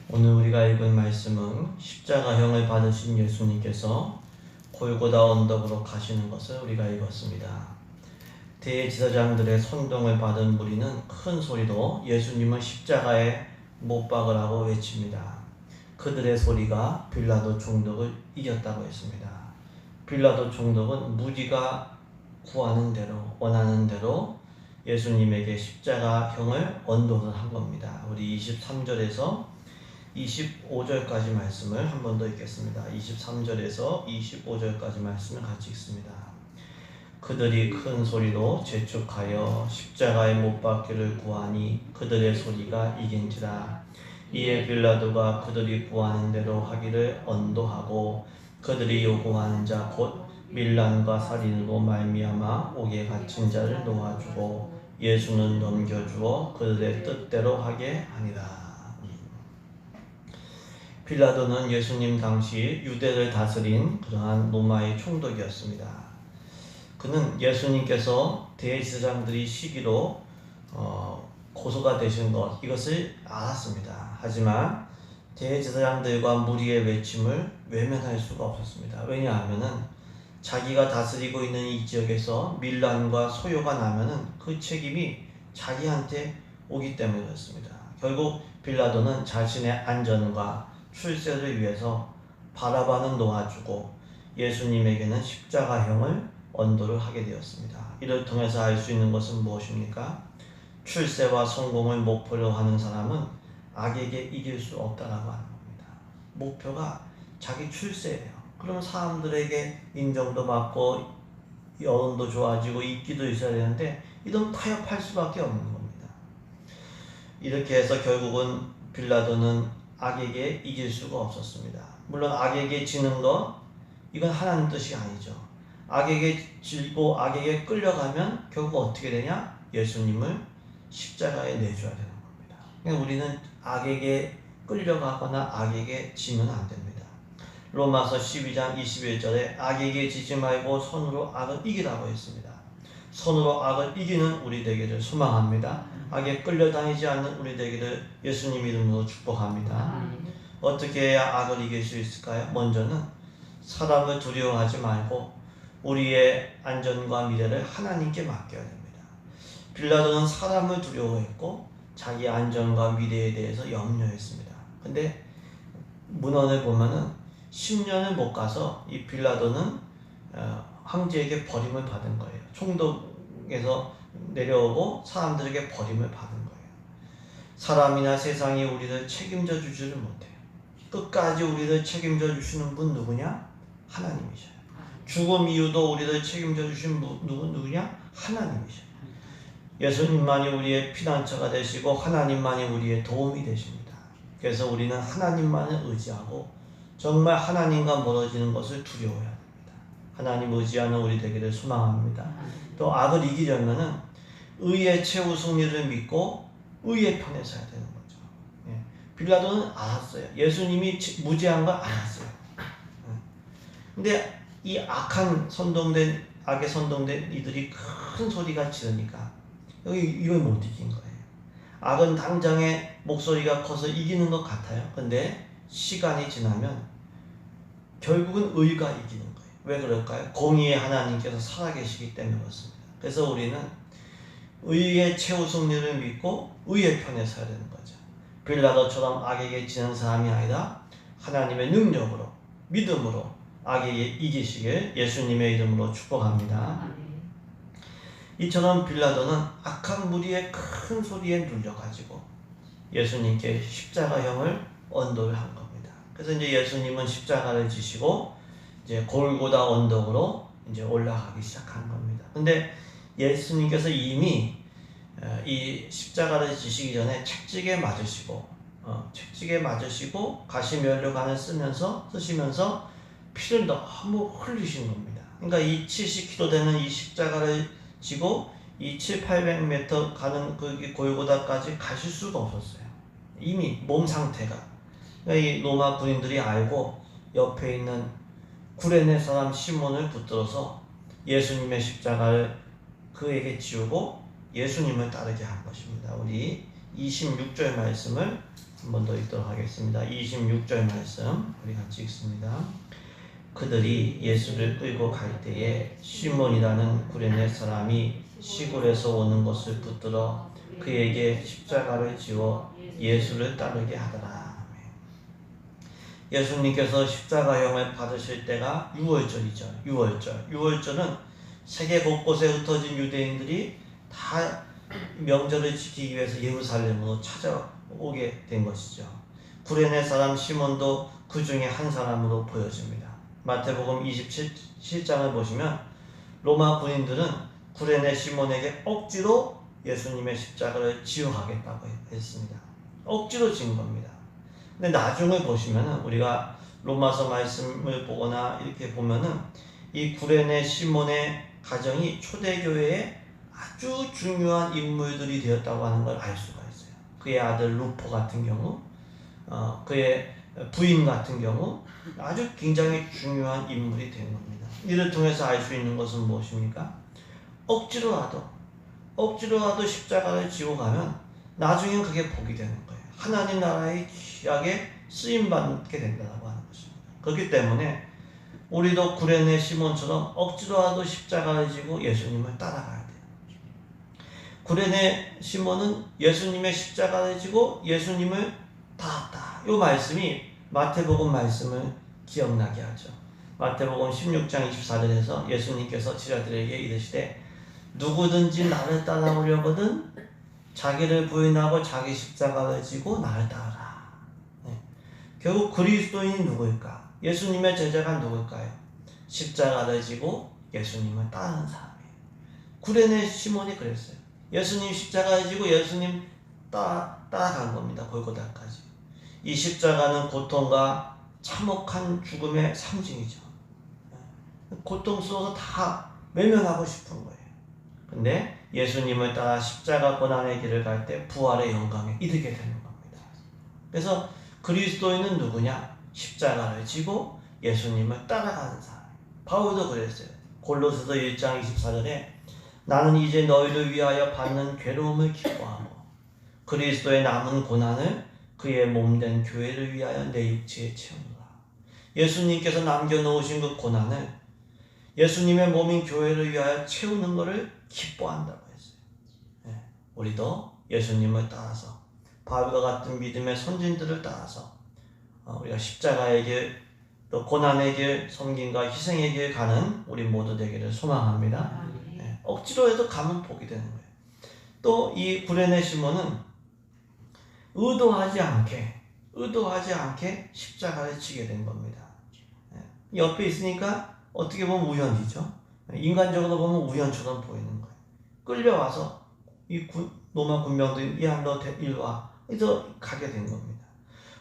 오늘 우리가 읽은 말씀은 십자가형을 받으신 예수님께서 골고다 언덕으로 가시는 것을 우리가 읽었습니다. 대제사장들의 선동을 받은 무리는 큰 소리로 예수님을 십자가에 못 박으라고 외칩니다. 그들의 소리가 빌라도 총독을 이겼다고 했습니다. 빌라도 총독은 무리가 구하는 대로, 원하는 대로 예수님에게 십자가형을 언도를 한 겁니다. 우리 23절에서 25절까지 말씀을 한 번 더 읽겠습니다. 23절에서 25절까지 말씀을 같이 읽습니다. 그들이 큰 소리로 재촉하여 십자가에 못 박기를 구하니 그들의 소리가 이긴지라. 이에 빌라도가 그들이 구하는 대로 하기를 언도하고 그들이 요구하는 자 곧 밀란과 살인으로 말미암아 옥에 갇힌 자를 놓아주고 예수는 넘겨주어 그들의 뜻대로 하게 하니라. 빌라도는 예수님 당시 유대를 다스린 그러한 로마의 총독이었습니다. 그는 예수님께서 대제사장들이 시기로 고소가 되신 것 이것을 알았습니다. 하지만 대제사장들과 무리의 외침을 외면할 수가 없었습니다. 왜냐하면 자기가 다스리고 있는 이 지역에서 밀란과 소요가 나면은 그 책임이 자기한테 오기 때문이었습니다. 결국 빌라도는 자신의 안전과 출세를 위해서 바라바는 놓아주고 예수님에게는 십자가형을 언도를 하게 되었습니다. 이를 통해서 알 수 있는 것은 무엇입니까? 출세와 성공을 목표로 하는 사람은 악에게 이길 수 없다라고 하는 겁니다. 목표가 자기 출세예요. 그러면 사람들에게 인정도 받고 여론도 좋아지고 인기도 있어야 되는데 이런 타협할 수밖에 없는 겁니다. 이렇게 해서 결국은 빌라도는 악에게 이길 수가 없었습니다. 물론 악에게 지는 것 이건 하나님 뜻이 아니죠. 악에게 질고 악에게 끌려가면 결국 어떻게 되냐? 예수님을 십자가에 내줘야 되는 겁니다. 그러니까 우리는 악에게 끌려가거나 악에게 지면 안 됩니다. 로마서 12장 21절에 악에게 지지 말고 손으로 악을 이기라고 했습니다. 손으로 악을 이기는 우리 되기를 소망합니다. 악에 끌려다니지 않는 우리 되기를 예수님 이름으로 축복합니다. 어떻게 해야 악을 이길 수 있을까요? 먼저는 사람을 두려워하지 말고 우리의 안전과 미래를 하나님께 맡겨야 됩니다. 빌라도는 사람을 두려워했고 자기 안전과 미래에 대해서 염려했습니다. 근데 문헌을 보면은 10년을 못 가서 이 빌라도는 황제에게 버림을 받은 거예요. 총독에서 내려오고 사람들에게 버림을 받은 거예요. 사람이나 세상이 우리를 책임져 주지를 못해요. 끝까지 우리를 책임져 주시는 분 누구냐? 하나님이셔요. 죽음 이후도 우리를 책임져 주신 분 누구냐? 하나님이셔요. 예수님만이 우리의 피난처가 되시고 하나님만이 우리의 도움이 되십니다. 그래서 우리는 하나님만을 의지하고 정말 하나님과 멀어지는 것을 두려워해야 됩니다. 하나님 의지하는 우리 되기를 소망합니다. 또 악을 이기려면은 의의 최우승리를 믿고 의의 편에 서야 되는 거죠. 빌라도는 알았어요. 예수님이 무죄한 걸 알았어요. 근데 이 악에 선동된 이들이 큰 소리가 지르니까 이걸 못 이긴 거예요. 악은 당장에 목소리가 커서 이기는 것 같아요. 근데 시간이 지나면 결국은 의가 이기는 거예요. 왜 그럴까요? 공의의 하나님께서 살아계시기 때문에 그렇습니다. 그래서 우리는 의의 최우승리를 믿고 의의 편에 서야 되는 거죠. 빌라도처럼 악에게 지는 사람이 아니라 하나님의 능력으로 믿음으로 악에게 이기시길 예수님의 이름으로 축복합니다. 이처럼 빌라도는 악한 무리의 큰 소리에 눌려가지고 예수님께 십자가형을 언도를 한 겁니다. 그래서 이제 예수님은 십자가를 지시고 이제 골고다 언덕으로 이제 올라가기 시작한 겁니다. 근데 예수님께서 이미 이 십자가를 지시기 전에 책찍에 맞으시고 가시면류관을 쓰시면서 피를 너무 흘리신 겁니다. 그러니까 이 70kg 되는 이 십자가를 지고 이 700-800m 가는 그 골고다까지 가실 수가 없었어요. 이미 몸 상태가. 그러니까 이 로마 군인들이 알고 옆에 있는 구레네 사람 시몬을 붙들어서 예수님의 십자가를 그에게 지우고 예수님을 따르게 한 것입니다. 우리 26절 말씀을 한 번 더 읽도록 하겠습니다. 26절 말씀 우리 같이 읽습니다. 그들이 예수를 끌고 갈 때에 시몬이라는 구레네 사람이 시골에서 오는 것을 붙들어 그에게 십자가를 지워 예수를 따르게 하더라. 예수님께서 십자가형을 받으실 때가 6월절이죠. 6월절은 세계 곳곳에 흩어진 유대인들이 다 명절을 지키기 위해서 예루살렘으로 찾아오게 된 것이죠. 구레네 사람 시몬도 그 중에 한 사람으로 보여집니다. 마태복음 27장을 보시면 로마 군인들은 구레네 시몬에게 억지로 예수님의 십자가를 지어가겠다고 했습니다. 억지로 지은 겁니다. 근데 나중을 보시면은 우리가 로마서 말씀을 보거나 이렇게 보면은 이 구레네 시몬의 가정이 초대교회의 아주 중요한 인물들이 되었다고 하는 걸 알 수가 있어요. 그의 아들 루포 같은 경우, 그의 부인 같은 경우 아주 굉장히 중요한 인물이 된 겁니다. 이를 통해서 알 수 있는 것은 무엇입니까? 억지로라도 십자가를 지고 가면 나중엔 그게 복이 되는 거예요. 하나님 나라의 귀하게 쓰임받게 된다고 하는 것입니다. 그렇기 때문에 우리도 구레네 시몬처럼 억지로라도 십자가를 지고 예수님을 따라가야 돼요. 구레네 시몬은 예수님의 십자가를 지고 예수님을 따랐다. 이 말씀이 마태복음 말씀을 기억나게 하죠. 마태복음 16장 24절에서 예수님께서 제자들에게 이르시되 누구든지 나를 따라오려거든 자기를 부인하고 자기 십자가를 지고 나를 따르라. 결국 그리스도인이 누구일까? 예수님의 제자가 누구일까요? 십자가를 지고 예수님을 따르는 사람이에요. 구레네 시몬이 그랬어요. 예수님 십자가를 지고 예수님 따라간 겁니다. 골고다까지. 이 십자가는 고통과 참혹한 죽음의 상징이죠. 고통스러워서 다 외면하고 싶은 거예요. 근데 예수님을 따라 십자가 고난의 길을 갈 때 부활의 영광에 이르게 되는 겁니다. 그래서 그리스도인은 누구냐? 십자가를 지고 예수님을 따라가는 사람. 바울도 그랬어요. 골로새서 1장 24절에 나는 이제 너희를 위하여 받는 괴로움을 기뻐하고 그리스도의 남은 고난을 그의 몸된 교회를 위하여 내 육체에 채우노라. 예수님께서 남겨놓으신 그 고난을 예수님의 몸인 교회를 위하여 채우는 것을 기뻐한다고 했어요. 우리도 예수님을 따라서 바울과 같은 믿음의 선진들을 따라서 우리가 십자가의 길, 또 고난의 길, 섬김과 희생의 길 가는 우리 모두 되기를 소망합니다. 억지로 해도 가면 복이 되는 거예요. 또 이 구레네 시몬은 의도하지 않게 십자가를 지게 된 겁니다. 옆에 있으니까 어떻게 보면 우연이죠. 인간적으로 보면 우연처럼 보이는 거예요. 끌려와서 이 로마 군병들이 야 너 일로 와. 그래서 가게 된 겁니다.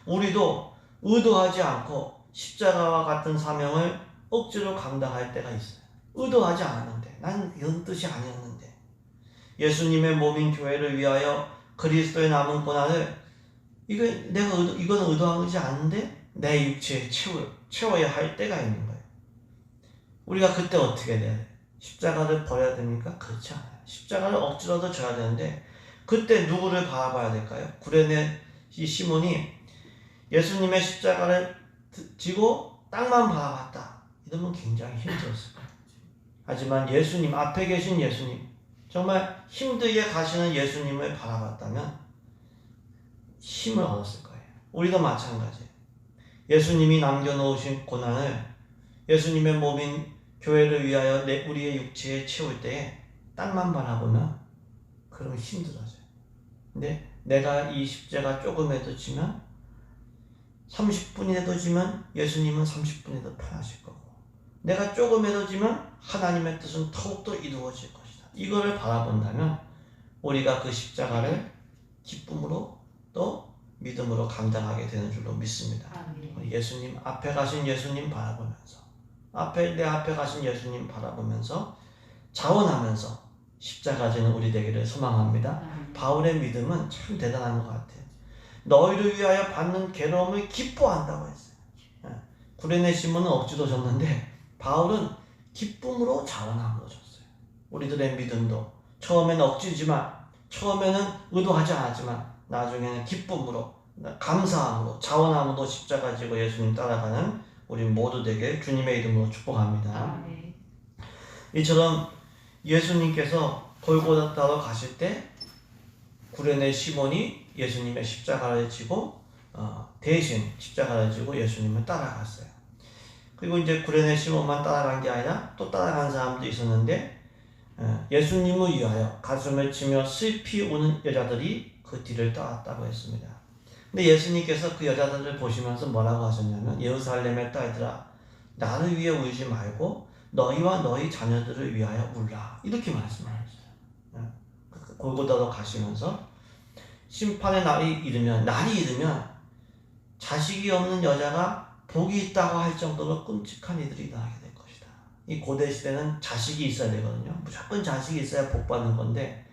우리도 의도하지 않고 십자가와 같은 사명을 억지로 감당할 때가 있어요. 의도하지 않았는데 난 이런 뜻이 아니었는데 예수님의 몸인 교회를 위하여 그리스도의 남은 고난을 이건 의도하지 않는데 내 육체에 채워야 할 때가 있는 거예요. 우리가 그때 어떻게 돼야 돼요? 십자가를 버려야 됩니까? 그렇지 않아요. 십자가를 억지로도 져야 되는데 그때 누구를 바라봐야 될까요? 구레네 이 시몬이 예수님의 십자가를 지고 땅만 바라봤다. 이러면 굉장히 힘들었을 거예요. 하지만 예수님, 앞에 계신 예수님, 정말 힘들게 가시는 예수님을 바라봤다면 힘을 얻었을 거예요. 우리도 마찬가지예요. 예수님이 남겨놓으신 고난을 예수님의 몸인 교회를 위하여 우리의 육체에 채울 때에 땅만 바라보면 그러면 힘들어져요. 근데 내가 이 십자가 조금이라도 지면 30분이라도 지면 예수님은 30분이라도 편하실 거고 내가 조금이라도 지면 하나님의 뜻은 더욱더 이루어질 것이다. 이거를 바라본다면 우리가 그 십자가를 기쁨으로 또 믿음으로 감당하게 되는 줄로 믿습니다. 예수님 앞에 가신 예수님 바라보면서 내 앞에 가신 예수님 바라보면서 자원하면서 십자가 지는 우리 되기를 소망합니다. 바울의 믿음은 참 대단한 것 같아요. 너희를 위하여 받는 괴로움을 기뻐한다고 했어요. 구레네 시몬은 억지로 졌는데 바울은 기쁨으로 자원함으로 졌어요. 우리들의 믿음도 처음에는 억지지만 처음에는 의도하지 않았지만 나중에는 기쁨으로 감사함으로 자원함으로 십자가 지고 예수님 따라가는 우리 모두 되게 주님의 이름으로 축복합니다. 이처럼 예수님께서 골고다로 가실 때 구레네 시몬이 예수님의 십자가를 지고 대신 십자가를 지고 예수님을 따라갔어요. 그리고 이제 구레네 시몬만 따라간 게 아니라 또 따라간 사람도 있었는데 예수님을 위하여 가슴을 치며 슬피 우는 여자들이 그 뒤를 따랐다고 했습니다. 근데 예수님께서 그 여자들을 보시면서 뭐라고 하셨냐면 예루살렘의 딸들아 나를 위해 울지 말고 너희와 너희 자녀들을 위하여 울라 이렇게 말씀하셨어요. 골고다로 가시면서 심판의 날이 이르면 자식이 없는 여자가 복이 있다고 할 정도로 끔찍한 일들이 일어나게 될 것이다. 이 고대 시대는 자식이 있어야 되거든요. 무조건 자식이 있어야 복 받는 건데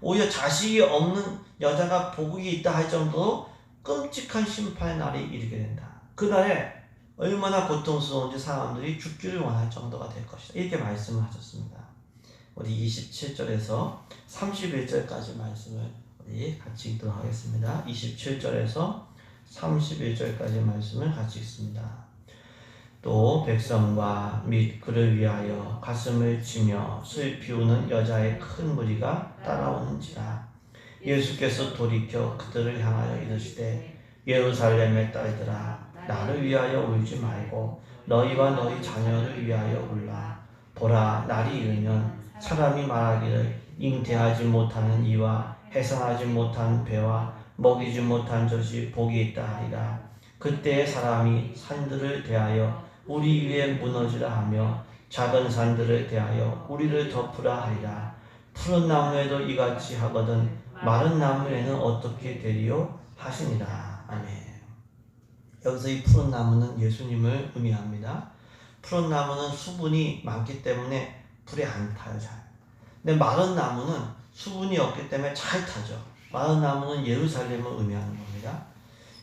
오히려 자식이 없는 여자가 복이 있다 할 정도로 끔찍한 심판의 날이 이르게 된다. 그날에 얼마나 고통스러운지 사람들이 죽기를 원할 정도가 될 것이다. 이렇게 말씀을 하셨습니다. 우리 27절에서 31절까지 말씀을 우리 같이 읽도록 하겠습니다. 27절에서 31절까지 말씀을 같이 읽습니다. 또 백성과 및 그를 위하여 가슴을 치며 슬피 우는 여자의 큰 무리가 따라오는지라. 예수께서 돌이켜 그들을 향하여 이르시되 예루살렘의 딸들아 나를 위하여 울지 말고 너희와 너희 자녀를 위하여 울라. 보라 날이 이르면 사람이 말하기를 잉태하지 못하는 이와 해산하지 못한 배와 먹이지 못한 젖이 복이 있다 하리라. 그때의 사람이 산들을 대하여 우리 위에 무너지라 하며 작은 산들을 대하여 우리를 덮으라 하리라. 푸른 나무에도 이같이 하거든 마른 나무에는 어떻게 되리요 하시니라. 아멘. 여기서 이 푸른 나무는 예수님을 의미합니다. 푸른 나무는 수분이 많기 때문에 불에 안 타요, 잘. 근데 마른 나무는 수분이 없기 때문에 잘 타죠. 마른 나무는 예루살렘을 의미하는 겁니다.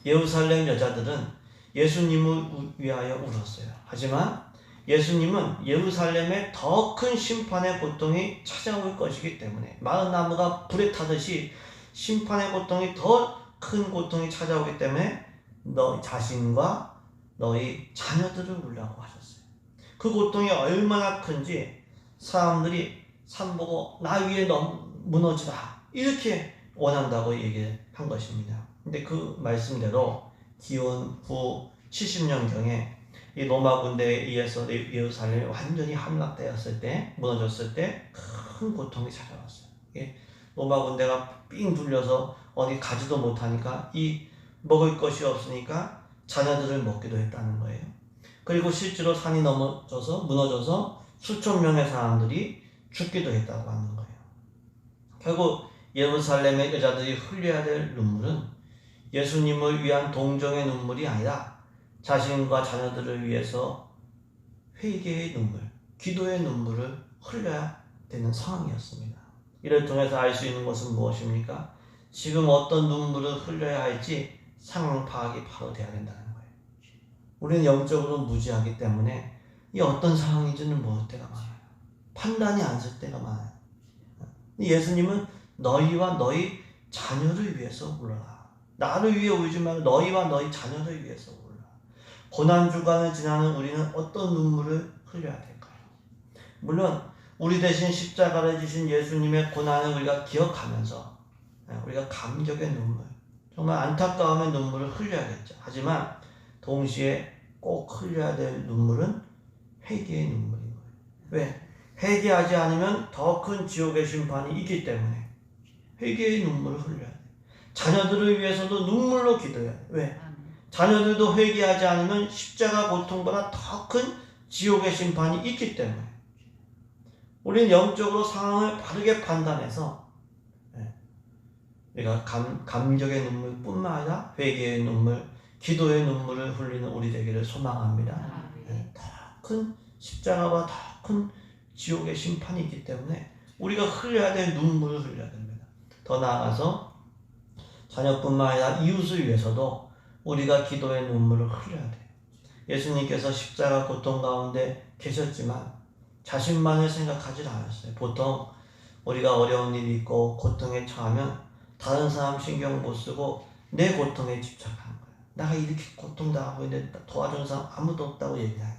예루살렘 여자들은 예수님을 위하여 울었어요. 하지만 예수님은 예루살렘에 더 큰 심판의 고통이 찾아올 것이기 때문에 마른 나무가 불에 타듯이 심판의 고통이 더 큰 고통이 찾아오기 때문에 너희 자신과 너희 자녀들을 울라고 하셨어요. 그 고통이 얼마나 큰지 사람들이 산 보고 나 위에 무너지라 이렇게 원한다고 얘기한 것입니다. 근데 그 말씀대로 기원 후 70년경에 이 로마 군대에 의해서 예루살렘이 완전히 함락되었을 때, 무너졌을 때 큰 고통이 찾아왔어요. 로마 군대가 삥 둘려서 어디 가지도 못하니까 이 먹을 것이 없으니까 자녀들을 먹기도 했다는 거예요. 그리고 실제로 산이 무너져서 수천 명의 사람들이 죽기도 했다고 하는 거예요. 결국 예루살렘의 여자들이 흘려야 될 눈물은 예수님을 위한 동정의 눈물이 아니라 자신과 자녀들을 위해서 회개의 눈물, 기도의 눈물을 흘려야 되는 상황이었습니다. 이를 통해서 알 수 있는 것은 무엇입니까? 지금 어떤 눈물을 흘려야 할지 상황 파악이 바로 돼야 된다는 거예요. 우리는 영적으로 무지하기 때문에 이 어떤 상황인지는 모를 때가 많아요. 판단이 안 설 때가 많아요. 예수님은 너희와 너희 자녀를 위해서 울어라. 나를 위해 울지 말고 너희와 너희 자녀를 위해서 울어라. 고난주간을 지나는 우리는 어떤 눈물을 흘려야 될까요? 물론 우리 대신 십자가를 지신 예수님의 고난을 우리가 기억하면서 우리가 감격의 눈물, 정말 안타까움의 눈물을 흘려야겠죠. 하지만 동시에 꼭 흘려야 될 눈물은 회개의 눈물인 거예요. 왜? 회개하지 않으면 더 큰 지옥의 심판이 있기 때문에 회개의 눈물을 흘려야 돼요. 자녀들을 위해서도 눈물로 기도해야 돼요. 왜? 자녀들도 회개하지 않으면 십자가 고통보다 더 큰 지옥의 심판이 있기 때문에 우리는 영적으로 상황을 바르게 판단해서 우리가 감격의 눈물뿐만 아니라 회개의 눈물, 기도의 눈물을 흘리는 우리 되기를 소망합니다. 더 큰 십자가와 더 큰 지옥의 심판이 있기 때문에 우리가 흘려야 될 눈물을 흘려야 됩니다. 더 나아가서 자녀뿐만 아니라 이웃을 위해서도 우리가 기도의 눈물을 흘려야 돼요. 예수님께서 십자가 고통 가운데 계셨지만 자신만을 생각하지 않았어요. 보통 우리가 어려운 일이 있고 고통에 처하면 다른 사람 신경 못 쓰고 내 고통에 집착한 거야. 내가 이렇게 고통당하고 있는데 도와주는 사람 아무도 없다고 얘기해요.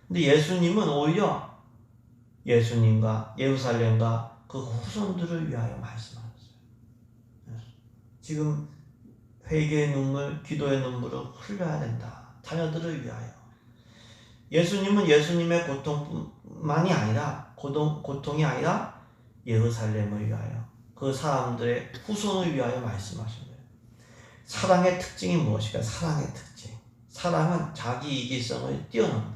근데 예수님은 오히려 예수님과 예루살렘과 그 후손들을 위하여 말씀하셨어요. 지금 회개의 눈물, 기도의 눈물을 흘려야 된다. 자녀들을 위하여. 예수님은 예수님의 고통만이 아니라 고통이 아니라 예루살렘을 위하여 그 사람들의 후손을 위하여 말씀하신 거예요. 사랑의 특징이 무엇일까요? 사랑의 특징. 사랑은 자기 이기성을 뛰어넘는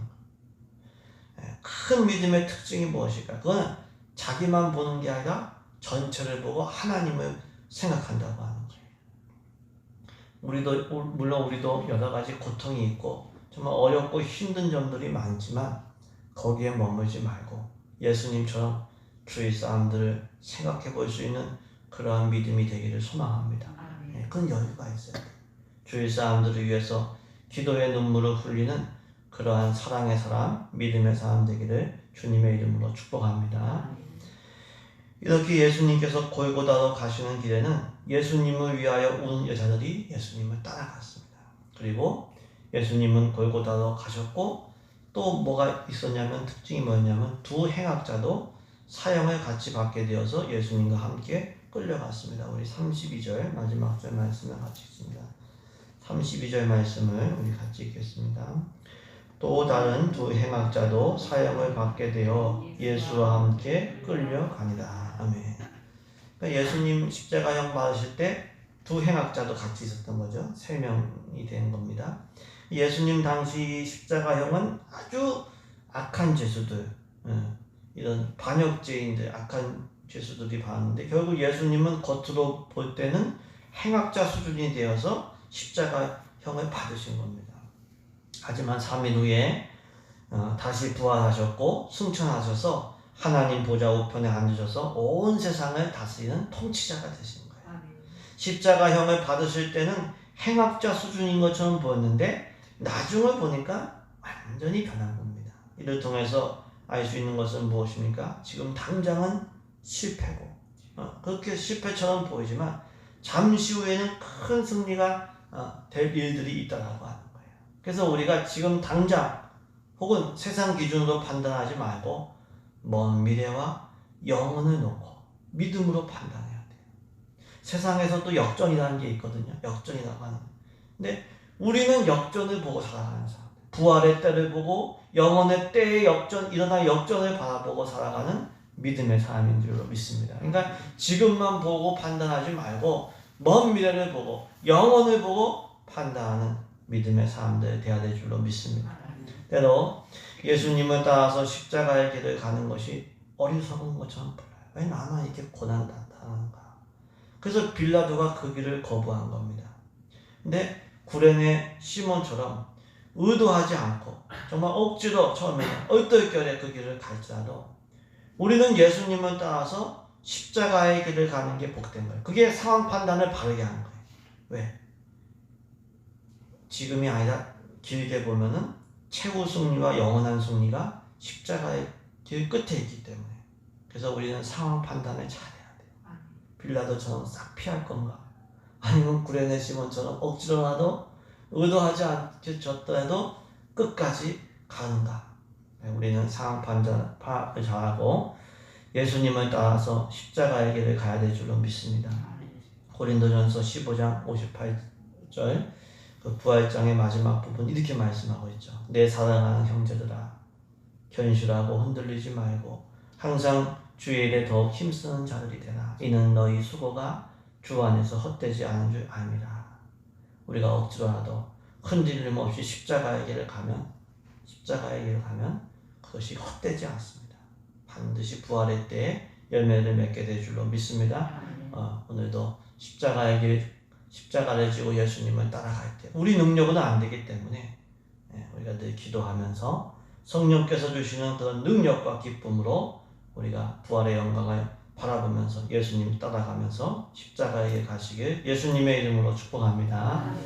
거예요. 큰 믿음의 특징이 무엇일까요? 그건 자기만 보는 게 아니라 전체를 보고 하나님을 생각한다고 하는 거예요. 물론 우리도 여러 가지 고통이 있고 정말 어렵고 힘든 점들이 많지만 거기에 머물지 말고 예수님처럼 주위 사람들을 생각해 볼 수 있는 그러한 믿음이 되기를 소망합니다. 그런 여유가 있어요. 주위 사람들을 위해서 기도의 눈물을 흘리는 그러한 사랑의 사람, 믿음의 사람 되기를 주님의 이름으로 축복합니다. 이렇게 예수님께서 골고다로 가시는 길에는 예수님을 위하여 우는 여자들이 예수님을 따라갔습니다. 그리고 예수님은 골고다로 가셨고 또 뭐가 있었냐면 특징이 뭐였냐면 두 행악자도 사형을 같이 받게 되어서 예수님과 함께 끌려갔습니다. 우리 32절 마지막 절 말씀을 같이 읽습니다. 32절 말씀을 우리 같이 읽겠습니다. 또 다른 두 행악자도 사형을 받게 되어 예수와 함께 끌려가니라. 아멘. 그러니까 예수님 십자가형 받으실 때 두 행악자도 같이 있었던 거죠. 3명이 된 겁니다. 예수님 당시 십자가형은 아주 악한 죄수들, 이런 반역죄인들, 악한 죄수들이 받았는데 결국 예수님은 겉으로 볼 때는 행악자 수준이 되어서 십자가형을 받으신 겁니다. 하지만 3일 후에 다시 부활하셨고 승천하셔서 하나님 보좌 우편에 앉으셔서 온 세상을 다스리는 통치자가 되신 거예요. 십자가형을 받으실 때는 행악자 수준인 것처럼 보였는데 나중을 보니까 완전히 변한 겁니다. 이를 통해서 알 수 있는 것은 무엇입니까? 지금 당장은 실패고 그렇게 실패처럼 보이지만 잠시 후에는 큰 승리가 될 일들이 있다라고 하는 거예요. 그래서 우리가 지금 당장 혹은 세상 기준으로 판단하지 말고 먼 미래와 영혼을 놓고 믿음으로 판단해야 돼요. 세상에서도 역전이라는 게 있거든요. 역전이라고 하는. 근데 우리는 역전을 보고 살아가는 사람. 부활의 때를 보고 영혼의 때의 역전, 일어날 역전을 바라보고 살아가는 믿음의 사람인 줄로 믿습니다. 그러니까 지금만 보고 판단하지 말고 먼 미래를 보고 영혼을 보고 판단하는 믿음의 사람들 되어야 될 줄로 믿습니다. 때로 예수님을 따라서 십자가의 길을 가는 것이 어리석은 것처럼 보여요. 왜 나만 이렇게 고난을 당하는가? 그래서 빌라도가 그 길을 거부한 겁니다. 근데 구레네 시몬처럼 의도하지 않고 정말 억지로 처음에는 얼떨결에 그 길을 갈지라도 우리는 예수님을 따라서 십자가의 길을 가는 게 복된 거예요. 그게 상황 판단을 바르게 하는 거예요. 왜? 지금이 아니라 길게 보면은 최후 승리와 영원한 승리가 십자가의 길 끝에 있기 때문에 그래서 우리는 상황 판단을 잘해야 돼요. 빌라도처럼 싹 피할 건가? 아니면 구레네 시몬처럼 억지로라도 의도하지 않게 졌더라도 끝까지 가는가? 우리는 상황 판단을 잘하고 예수님을 따라서 십자가의 길을 가야 될 줄로 믿습니다. 고린도전서 15장 58절 그 부활장의 마지막 부분 이렇게 말씀하고 있죠. 내 사랑하는 형제들아 견실하고 흔들리지 말고 항상 주의 일에 더욱 힘쓰는 자들이 되라. 이는 너희 수고가 주 안에서 헛되지 않은 줄 압니다. 우리가 억지로라도 흔들림 없이 십자가의 길을 가면 그것이 헛되지 않습니다. 반드시 부활의 때에 열매를 맺게 될 줄로 믿습니다. 오늘도 십자가를 지고 예수님을 따라갈 때 우리 능력은 안 되기 때문에 우리가 늘 기도하면서 성령께서 주시는 그런 능력과 기쁨으로 우리가 부활의 영광을 바라보면서 예수님 따라가면서 십자가에 가시길 예수님의 이름으로 축복합니다.